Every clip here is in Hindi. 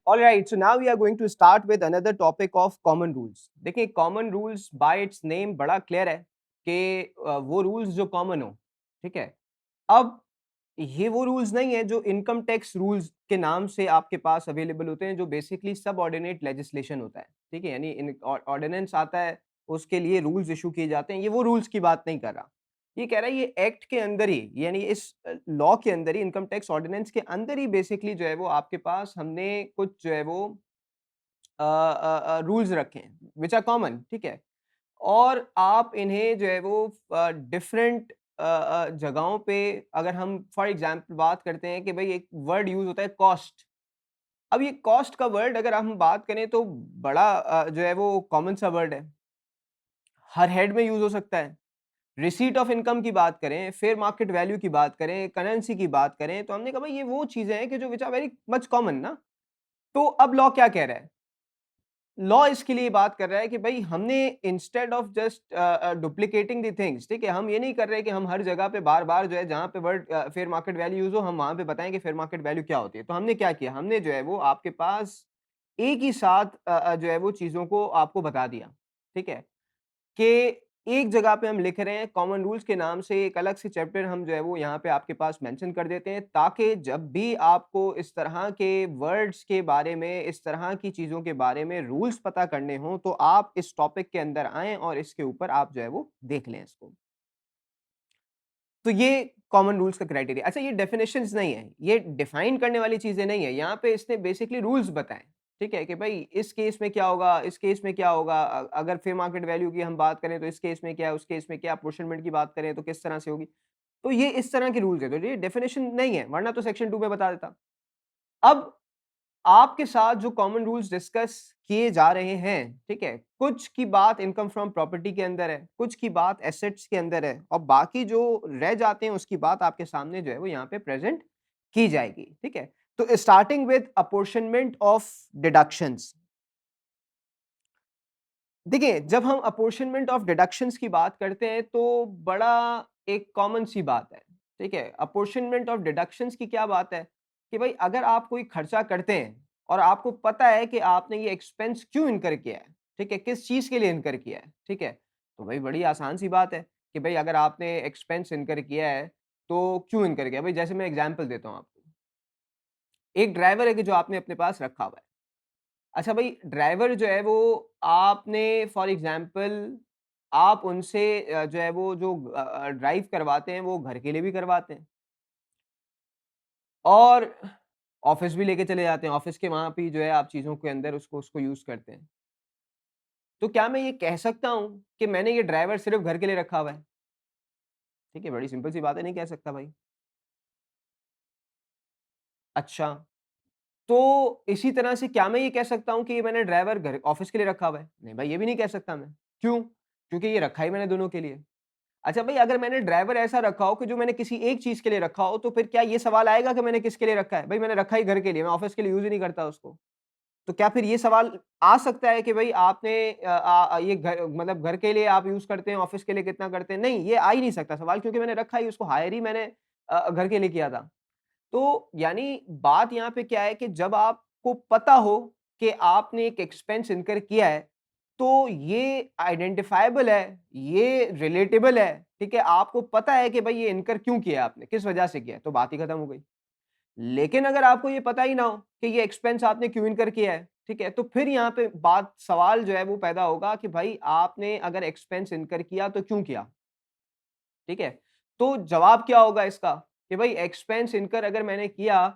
All right, so now we are going to start with another topic of common rules. देखिए common rules by its name बड़ा clear है कि वो rules जो common हो, ठीक है? अब ये वो रूल्स नहीं है जो इनकम टैक्स रूल्स के नाम से आपके पास अवेलेबल होते हैं, जो बेसिकली सबऑर्डिनेट लेजिस्लेशन होता है, ठीक है? यानी ऑर्डिनेंस आता है, उसके लिए रूल्स इशू किए जाते हैं। ये वो रूल्स की बात नहीं कर रहा। ये कह रहा है ये एक्ट के अंदर ही, यानी इस लॉ के अंदर ही, इनकम टैक्स ऑर्डिनेंस के अंदर ही बेसिकली जो है वो आपके पास हमने कुछ जो है वो रूल्स रखे हैं व्हिच आर कॉमन, ठीक है? और आप इन्हें जो है वो डिफरेंट जगहों पे, अगर हम फॉर एग्जांपल बात करते हैं कि भई एक वर्ड यूज़ होता है कॉस्ट। अब ये कॉस्ट का वर्ड अगर हम बात करें तो बड़ा जो है वो कॉमन सा वर्ड है। हर हेड में यूज़ हो सकता है। रिसीट ऑफ इनकम की बात करें, फेयर मार्केट वैल्यू की बात करें, करेंसी की बात करें, तो हमने कहा भाई ये वो चीज़ें हैं कि जो which are very much common ना। तो अब लॉ क्या कह रहा है? लॉ इसके लिए बात कर रहा है कि भाई हमने instead of just duplicating the things, ठीक है, हम ये नहीं कर रहे कि हम हर जगह पे बार बार जो है जहां पे word fair market value use हो हम वहां पे बताएं कि फेयर मार्केट वैल्यू क्या होती है। तो हमने क्या किया, हमने जो है वो आपके पास एक ही साथ जो है वो चीजों को आपको बता दिया, ठीक है, कि एक जगह पे हम लिख रहे हैं कॉमन रूल्स के नाम से, एक अलग से चैप्टर हम जो है वो यहाँ पे आपके पास मेंशन कर देते हैं, ताकि जब भी आपको इस तरह के वर्ड्स के बारे में, इस तरह की चीज़ों के बारे में रूल्स पता करने हों, तो आप इस टॉपिक के अंदर आएँ और इसके ऊपर आप जो है वो देख लें इसको। तो ये कॉमन रूल्स का क्राइटेरिया। अच्छा, ये डेफिनिशंस नहीं है, ये डिफाइन करने वाली चीज़ें नहीं है, यहाँ पे इसने बेसिकली रूल्स बताएँ, ठीक है? कि भई इस केस में क्या होगा, इस केस में क्या होगा, अगर फेयर मार्केट वैल्यू की हम बात करें तो इस केस में क्या है, उस केस में क्या, अपॉर्चमेंट की बात करें तो किस तरह से होगी। तो ये इस तरह के रूल्स हैं, तो ये डेफिनिशन नहीं है, वरना तो सेक्शन 2 में बता देता। अब आपके साथ जो कॉमन रूल्स डिस्कस किए जा रहे हैं, ठीक है? कुछ की बात इनकम फ्रॉम प्रॉपर्टी के अंदर है, कुछ की बात एसेट्स के अंदर है और बाकी जो रह जाते हैं उसकी बात आपके सामने जो है वो यहाँ पे प्रेज़ेंट की जाएगी, ठीक है? तो starting with apportionment of deductions. देखिए, जब हम अपॉर्शनमेंट ऑफ डिडक्शंस की बात करते हैं तो बड़ा एक कॉमन सी बात है, ठीक है? अपॉर्शनमेंट ऑफ डिडक्शंस की क्या बात है कि भाई अगर आप कोई खर्चा करते हैं और आपको पता है कि आपने ये एक्सपेंस क्यों इनकर किया है, ठीक है? किस चीज़ के लिए इनकर किया है, ठीक है? तो भाई बड़ी आसान सी बात है कि भाई अगर आपने एक्सपेंस इनकर किया है, तो क्यों इनकर किया? भाई जैसे मैं एग्ज़ाम्पल देता हूँ आपको। एक ड्राइवर है कि जो आपने अपने पास रखा हुआ है। अच्छा भाई, ड्राइवर जो है वो आपने फॉर एग्जांपल आप उनसे जो है वो जो ड्राइव करवाते हैं वो घर के लिए भी करवाते हैं और ऑफिस भी लेके चले जाते हैं। ऑफिस के वहाँ पे जो है आप चीज़ों के अंदर उसको उसको यूज़ करते हैं। तो क्या मैं ये कह सकता हूँ कि मैंने ये ड्राइवर सिर्फ़ घर के लिए रखा हुआ है? ठीक है, बड़ी सिंपल सी बात है, नहीं कह सकता भाई। अच्छा, तो इसी तरह से क्या मैं ये कह सकता हूँ कि ये मैंने ड्राइवर घर ऑफिस के लिए रखा हुआ है? नहीं भाई, ये भी नहीं कह सकता मैं। क्यों? क्योंकि ये रखा ही मैंने दोनों के लिए। अच्छा भाई, अगर मैंने ड्राइवर ऐसा रखा हो कि जो मैंने किसी एक चीज़ के लिए रखा हो, तो फिर क्या ये सवाल आएगा कि मैंने किसके लिए रखा है? भाई मैंने रखा ही घर के लिए, मैं ऑफ़िस के लिए यूज़ ही नहीं करता उसको। तो क्या फिर ये सवाल आ सकता है कि भई आपने ये घर मतलब घर के लिए आप यूज़ करते हैं, ऑफ़िस के लिए कितना करते हैं? नहीं, ये आ ही नहीं सकता सवाल, क्योंकि मैंने रखा ही उसको, हायर ही मैंने घर के लिए किया था। तो यानी बात यहाँ पे क्या है कि जब आपको पता हो कि आपने एक एक्सपेंस इनकर किया है, तो ये आइडेंटिफाएबल है, ये रिलेटेबल है, ठीक है? आपको पता है कि भई ये इनकर क्यों किया आपने, किस वजह से किया है, तो बात ही खत्म हो गई। लेकिन अगर आपको ये पता ही ना हो कि ये एक्सपेंस आपने क्यों इनकर किया है, ठीक है? तो फिर यहाँ पे बात सवाल जो है वो पैदा होगा कि भाई आपने अगर एक्सपेंस इनकर किया तो क्यों किया? ठीक है? तो जवाब क्या होगा इसका कि भाई एक्सपेंस इनकर अगर मैंने किया,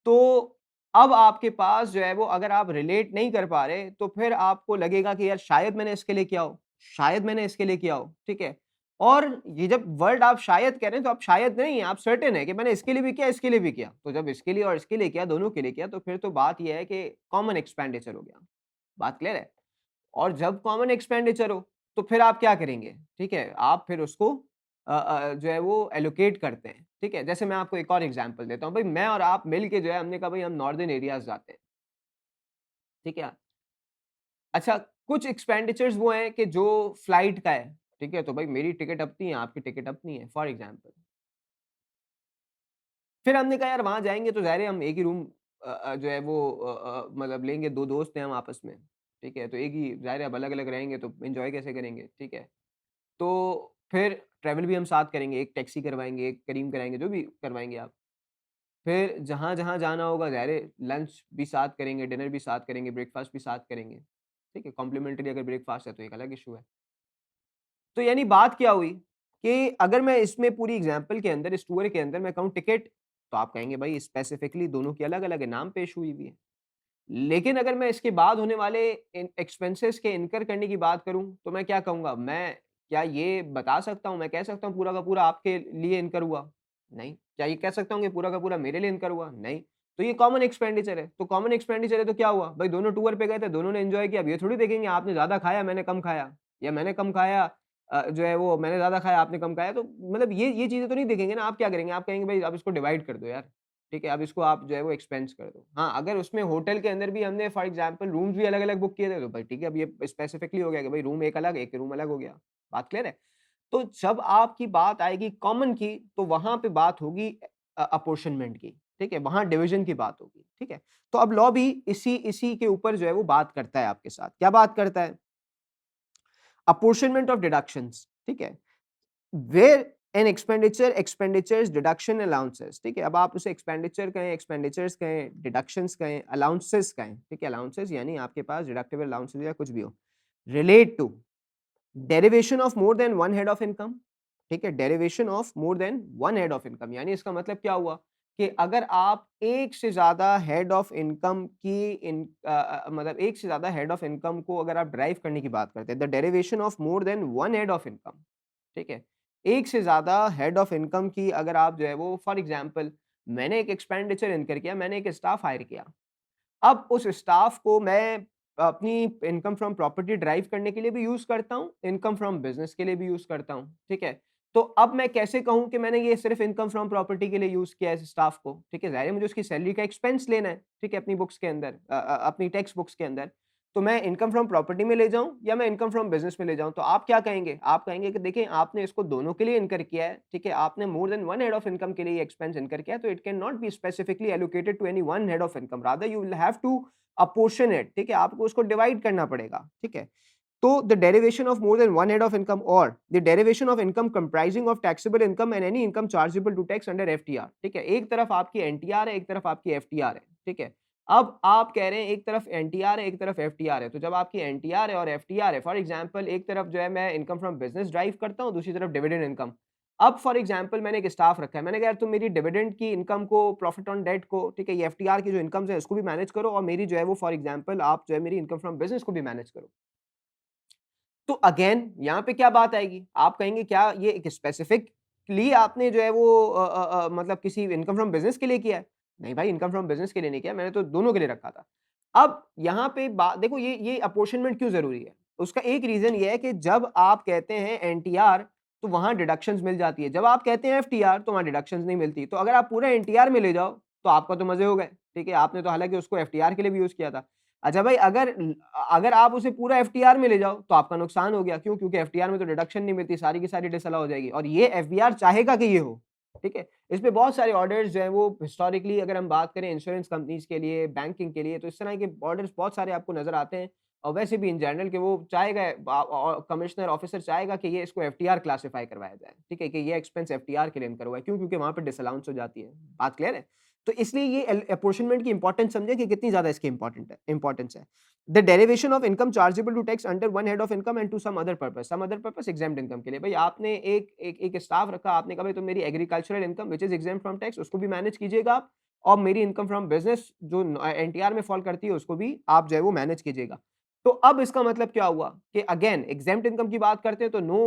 तो अब आपके पास जो है वो, अगर आप रिलेट नहीं कर पा रहे, तो फिर आपको लगेगा कि यार शायद मैंने इसके लिए किया हो, शायद मैंने इसके लिए किया हो, ठीक है? और ये जब वर्ड आप शायद कह रहे हैं, तो आप शायद नहीं है, आप सर्टेन है कि मैंने इसके लिए भी किया, इसके लिए भी किया। तो जब इसके लिए और इसके लिए किया, दोनों के लिए किया, तो फिर तो बात ये है कि कॉमन एक्सपेंडिचर हो गया। बात क्लियर है? और जब कॉमन एक्सपेंडिचर हो, तो फिर आप क्या करेंगे? ठीक है? आप फिर उसको जो है वो एलोकेट करते हैं, ठीक है? जैसे मैं आपको एक और एग्ज़ाम्पल देता हूँ, भई मैं और आप मिल के जो है हमने कहा भई हम नॉर्दर्न एरियाज़ जाते हैं, ठीक है? अच्छा, कुछ एक्सपेंडिचर्स वो हैं कि जो फ्लाइट का है, ठीक है? तो भई मेरी टिकट अपनी है, आपकी टिकट अपनी है, फॉर एग्ज़ाम्पल। फिर हमने कहा यार वहाँ जाएँगे तो ज़ाहिर है हम एक ही रूम जो है वो मतलब लेंगे, 2 दोस्त हैं हम आपस में, ठीक है? तो एक ही ज़ाहिर है अब अलग-अलग रहेंगे तो एन्जॉय कैसे करेंगे, ठीक है? तो फिर ट्रैवल भी हम साथ करेंगे, एक टैक्सी करवाएँगे, एक करीम कराएँगे, जो भी करवाएँगे आप। फिर जहाँ-जहाँ जाना होगा ज़ाहिर है लंच भी साथ करेंगे, डिनर भी साथ करेंगे, ब्रेकफ़ास्ट भी साथ करेंगे, ठीक है? कॉम्प्लिमेंट्री अगर ब्रेकफ़ास्ट है तो एक अलग इश्यू है। तो यानी बात क्या हुई कि अगर मैं इसमें पूरी एग्ज़ाम्पल के अंदर, इस टूर के अंदर मैं कहूँ टिकट, तो आप कहेंगे भाई स्पेसिफिकली दोनों की अलग-अलग है, नाम पेश हुई हुई है। लेकिन अगर मैं इसके बाद होने वाले इन एक्सपेंसेस के इनकर करने की बात करूँ, तो मैं क्या कहूँगा? मैं क्या ये बता सकता हूँ, मैं कह सकता हूँ पूरा का पूरा आपके लिए इनकर हुआ? नहीं। क्या ये कह सकता हूँ कि पूरा का पूरा मेरे लिए इनकर हुआ? नहीं। तो ये कॉमन एक्सपेंडिचर है। तो कॉमन एक्सपेंडिचर है तो क्या हुआ? भाई दोनों टूर पे गए थे, दोनों ने एन्जॉय किया। अब ये थोड़ी देखेंगे आपने ज़्यादा खाया, मैंने कम खाया या मैंने कम खाया जो है वो मैंने ज़्यादा खाया, आपने कम खाया। तो मतलब ये चीज़ें तो नहीं देखेंगे ना। आप क्या करेंगे? आप कहेंगे भाई अब इसको डिवाइड कर दो यार। ठीक है, अब इसको आप जो है वो एक्सपेंस कर दो। हाँ, अगर उसमें होटल के अंदर भी हमने फॉर एग्ज़ाम्पल रूम्स भी अलग-अलग बुक किए थे, तो भाई ठीक है, अब ये स्पेसिफिकली हो गया कि भाई रूम एक अलग, एक रूम अलग हो गया। बात क्लियर है? तो जब आपकी बात आएगी कॉमन की, तो वहाँ पे बात होगी अपॉर्शनमेंट की, ठीक है? वहाँ डिवीज़न की बात होगी, ठीक है? तो अब लॉ भी इसी इसी के ऊपर जो है वो बात करता है आपके साथ। क्या बात करता है? अपॉर्शनमेंट ऑफ डिडक्शंस, ठीक है? Where an expenditures deduction allowances, ठीक है? अब आप उसे एक्सपेंडिचर कहें, एक्सपेंडिचर्स कहें, डिडक्शंस कहें, अलाउंसेस कहें, ठीक है? अलाउंसेस यानी आपके पास डिडक्टिबल अलाउंसेस या कुछ भी हो। Relate to derivation of more than one head of income, ठीक है? Derivation of more than one head of income यानी इसका मतलब क्या हुआ कि अगर आप एक से ज्यादा हेड ऑफ इनकम की मतलब एक से ज्यादा हेड ऑफ इनकम को अगर आप ड्राइव करने की बात करते हैं, the derivation of more than one head of income, ठीक है? एक से ज़्यादा हेड ऑफ इनकम की अगर आप जो है वो फॉर एग्ज़ाम्पल मैंने एक एक्सपेंडिचर इनकर किया, मैंने एक स्टाफ हायर किया। अब उस स्टाफ को मैं अपनी इनकम फ्रॉम प्रॉपर्टी ड्राइव करने के लिए भी यूज़ करता हूँ, इनकम फ्रॉम बिज़नेस के लिए भी यूज़ करता हूँ, ठीक है? तो अब मैं कैसे कहूँ कि मैंने ये सिर्फ़ इनकम फ्रॉम प्रॉपर्टी के लिए यूज़ किया है इस स्टाफ को, ठीक है? ज़ाहिर है मुझे उसकी सैलरी का एक्सपेंस लेना है, ठीक है? अपनी बुक्स के अंदर अपनी टेक्स्ट बुक्स के अंदर। तो मैं इनकम फ्रॉम प्रॉपर्टी में ले जाऊँ या मैं इनकम फ्रॉम बिज़नेस में ले जाऊँ, तो आप क्या कहेंगे? आप कहेंगे कि देखिए आपने इसको दोनों के लिए इनकर किया है, ठीक है? आपने more than one head of income के लिए ये एक्सपेंस इनकर किया है, तो it cannot be specifically allocated to any one head of income, rather you will have to apportion it, ठीक है? आपको उसको डिवाइड करना पड़ेगा, ठीक है? तो the derivation of more than one head of income और the derivation of income comprising of taxable income and any income chargeable to tax under FTR, ठीक है? एक तरफ आपकी एनटीआर है, एक तरफ आपकी एफटीआर है, ठीक है? अब आप कह रहे हैं एक तरफ एनटीआर है, एक तरफ एफटीआर है, तो जब आपकी एनटीआर है और एफटीआर है, फॉर एग्जांपल एक तरफ जो है मैं इनकम फ्रॉम बिजनेस ड्राइव करता हूँ, दूसरी तरफ डिविडेंड इनकम। अब फॉर एग्जांपल मैंने एक स्टाफ रखा है, मैंने कहा यार तुम मेरी डिविडेंड की इनकम को, प्रॉफिट ऑन डेट को, ठीक है, ये एफटीआर की जो इनकम्स है उसको भी मैनेज करो और मेरी जो है वो फॉर एग्जांपल आप जो है मेरी इनकम फ्रॉम बिजनेस को भी मैनेज करो। तो अगेन यहाँ पे क्या बात आएगी? आप कहेंगे क्या ये एक स्पेसिफिकली आपने जो है वो मतलब किसी इनकम फ्रॉम बिज़नेस के लिए किया है? नहीं भाई, इनकम फ्रॉम बिज़नेस के लिए नहीं किया, मैंने तो दोनों के लिए रखा था। अब यहाँ पे बात देखो, ये अपॉर्शनमेंट क्यों ज़रूरी है? उसका एक रीज़न ये है कि जब आप कहते हैं एनटीआर तो वहाँ डिडक्शंस मिल जाती है। जब आप कहते हैं एफटीआर तो वहाँ डिडक्शंस नहीं मिलती। तो अगर आप पूरा एनटीआर में ले जाओ तो आपका तो मज़े हो गए, ठीक है? आपने तो हालाँकि उसको एफटीआर के लिए भी यूज़ किया था। अच्छा भाई, अगर आप उसे पूरा एफटीआर में ले जाओ तो आपका नुकसान हो गया। क्यों? क्योंकि एफटीआर में तो डिडक्शन नहीं मिलती, सारी की सारी डिसअलाउ हो जाएगी और ये एफबीआर चाहेगा कि ये हो, ठीक है? इसमें बहुत सारे ऑर्डर्स जो हैं वो हिस्टोरिकली अगर हम बात करें इंश्योरेंस कंपनीज़ के लिए, बैंकिंग के लिए, तो इस तरह के ऑर्डर्स बहुत सारे आपको नज़र आते हैं और वैसे भी इन जनरल कि वो चाहेगा कमिश्नर ऑफिसर चाहेगा कि ये इसको एफटीआर क्लासिफाई करवाया जाए, ठीक है? कि ये एक्सपेंस एफटीआर के लिए इनकर हुआ है। क्यों? क्योंकि वहाँ पे डिसअलाउंस हो जाती है। बात क्लियर है? तो इसलिए ये अपॉर्शनमेंट की इंपॉर्टेंस समझे कि कितनी ज्यादा इसकी इंपॉर्टेंस है। The derivation of income chargeable to tax under one head of income and to some other purpose exempt income के लिए। भाई आपने एक स्टाफ रखा, आपने कहा भाई तो मेरी agricultural income which is exempt from tax उसको भी मैनेज कीजिएगा आप, और मेरी इनकम फ्रॉम बिजनेस जो एनटीआर में फॉल करती है उसको भी आप जो है वो मैनेज कीजिएगा। तो अब इसका मतलब क्या हुआ कि अगेन एग्जेम्प्ट इनकम की बात करते हैं तो no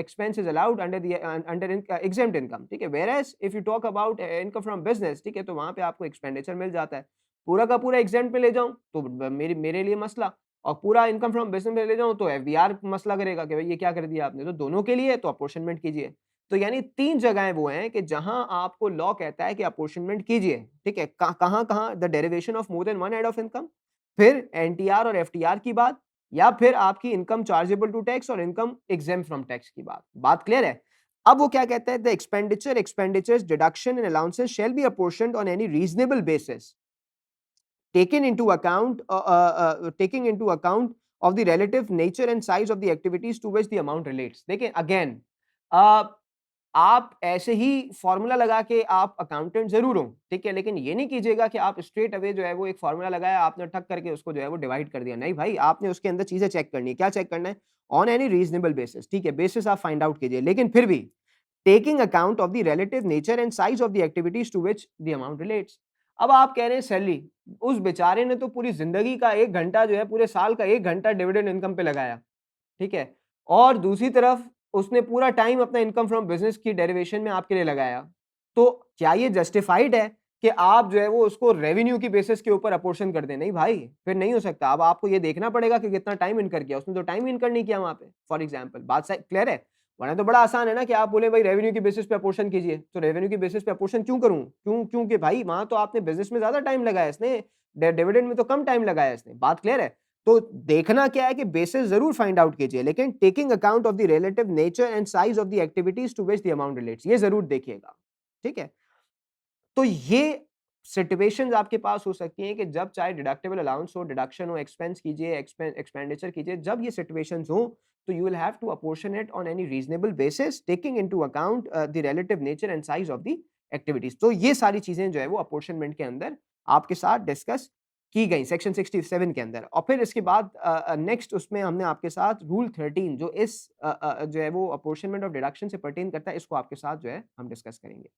expense is allowed under under exempt income, ठीक है? Whereas if you talk about income from business, ठीक है, तो वहां पे आपको एक्सपेंडिचर मिल जाता है। पूरा का पूरा एग्जेम्प्ट में ले जाऊं तो मेरे मेरे लिए मसला, और पूरा इनकम फ्रॉम बिजनेस में ले जाऊं तो एफबीआर मसला करेगा कि भाई ये क्या कर दिया आपने। तो दोनों के लिए तो अपॉर्शनमेंट कीजिए। तो यानी तीन जगहें वो हैं कि जहां आपको लॉ कहता है कि अपॉर्शनमेंट कीजिए, ठीक है? कहां कहां? The derivation of more than one head of income, फिर एनटीआर और एफटीआर की बात, या फिर आपकी इनकम चार्जेबल टू टैक्स और इनकम एग्जेम्प्ट फ्रॉम टैक्स की बात। बात क्लियर है? अब वो क्या कहता है? The expenditures deduction and allowances shall be apportioned on any reasonable basis, taken into account taking into account of the relative nature and size of the activities to which the amount relates. देखिए again, आप ऐसे ही फॉर्मूला लगा के आप अकाउंटेंट जरूर हो, ठीक है, लेकिन ये नहीं कीजिएगा कि आप स्ट्रेट अवे जो है वो एक फॉर्मूला लगाया, आपने ठक करके उसको जो है वो डिवाइड कर दिया। नहीं भाई, आपने उसके अंदर चीजें चेक करनी है। क्या चेक करना है? ऑन एनी रीजनेबल बेसिस, ठीक है, बेसिस आप फाइंड आउट कीजिए, लेकिन फिर भी taking account of the relative nature and size of the activities to which the amount relates. अब आप कह रहे हैं सैलरी, उस बेचारे ने तो पूरी जिंदगी का 1 घंटा जो है, पूरे साल का 1 घंटा डिविडेंड इनकम पे लगाया, ठीक है, और दूसरी तरफ उसने पूरा टाइम अपना इनकम फ्रॉम बिजनेस की डेरिवेशन में आपके लिए लगाया। तो क्या ये जस्टिफाइड है कि आप जो है वो उसको रेवेन्यू की बेसिस के ऊपर अपोर्शन कर दें? नहीं भाई, फिर नहीं हो सकता। अब आपको ये देखना पड़ेगा कि कितना टाइम इनकर किया उसने। तो टाइम इनकर नहीं किया वहां पे, फॉर एग्जाम्पल। बात क्लियर है? वरना तो बड़ा आसान है ना कि आप बोले भाई रेवेन्यू की बेसिस पे अपोर्शन कीजिए। तो रेवेन्यू की बेसिस पे अपोर्शन क्यों करूं? क्योंकि भाई वहां तो आपने बिजनेस में ज्यादा टाइम लगाया, इसने डिविडेंड में तो कम टाइम लगाया इसने। बात क्लियर है? तो देखना क्या है कि बेसिस जरूर फाइंड आउट कीजिए, लेकिन taking account of the relative nature and size of the activities to which the amount relates, ये जरूर देखिएगा, ठीक है। तो ये सिचुएशंस आपके पास हो सकती हैं कि जब चाहे डिडक्टेबल अलाउंस हो, डिडक्शन हो, एक्सपेंस कीजिए, एक्सपेंडिचर कीजिए, जब ये सिचुएशंस हो तो you will have to apportion it on any reasonable basis taking into account the relative nature and size of the activities. तो ये सारी चीजें जो है वो अपोर्शनमेंट के अंदर आपके साथ डिस्कस की गई सेक्शन 67 के अंदर। और फिर इसके बाद नेक्स्ट उसमें हमने आपके साथ रूल 13 जो इस जो है वो अपोर्शनमेंट ऑफ डिडक्शन से पर्टेन करता है, इसको आपके साथ जो है हम डिस्कस करेंगे।